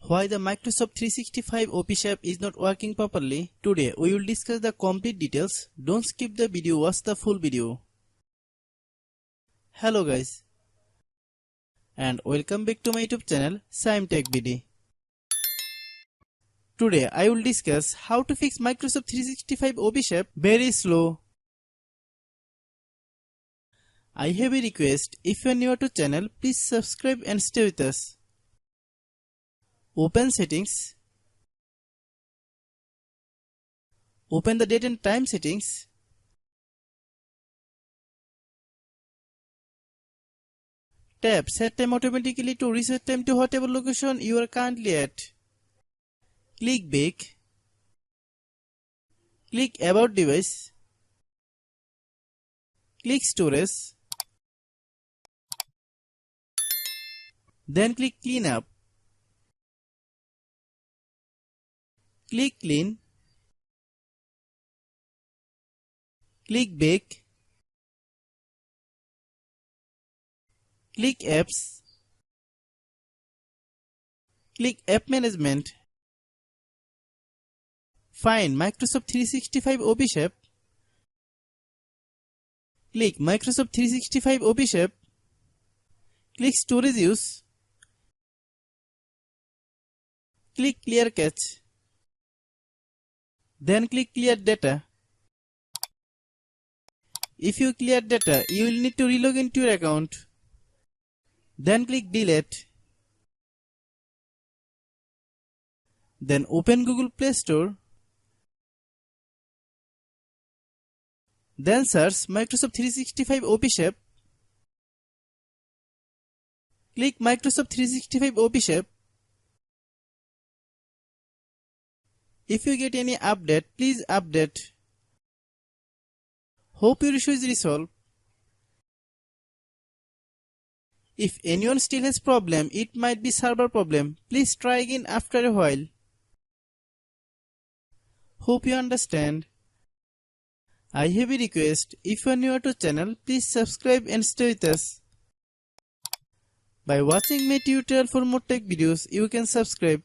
Why the Microsoft 365 OP is not working properly? Today we will discuss the complete details. Don't skip the video, watch the full video. Hello guys, and welcome back to my YouTube channel Shaem Tech BD. Today I will discuss how to fix Microsoft 365 OP very slow. I have a request. If you are new to channel, please subscribe and stay with us. Open settings. Open the date and time settings. Tap set time automatically to reset time to whatever location you are currently at. Click back. Click about device. Click storage. Then click clean up. Click clean. Click back. Click apps. Click app management. Find Microsoft 365 OP. Click Microsoft 365 OP. Click storage use. Click clear cache. Then click clear data. If you clear data, you will need to relog into your account. Then click delete. Then open Google Play Store. Then search Microsoft 365 OP. Click Microsoft 365 OP. If you get any update, please update. Hope your issue is resolved. If anyone still has problem, it might be server problem. Please try again after a while. Hope you understand. I have a request. If you are new to channel, please subscribe and stay with us. By watching my tutorial for more tech videos, you can subscribe.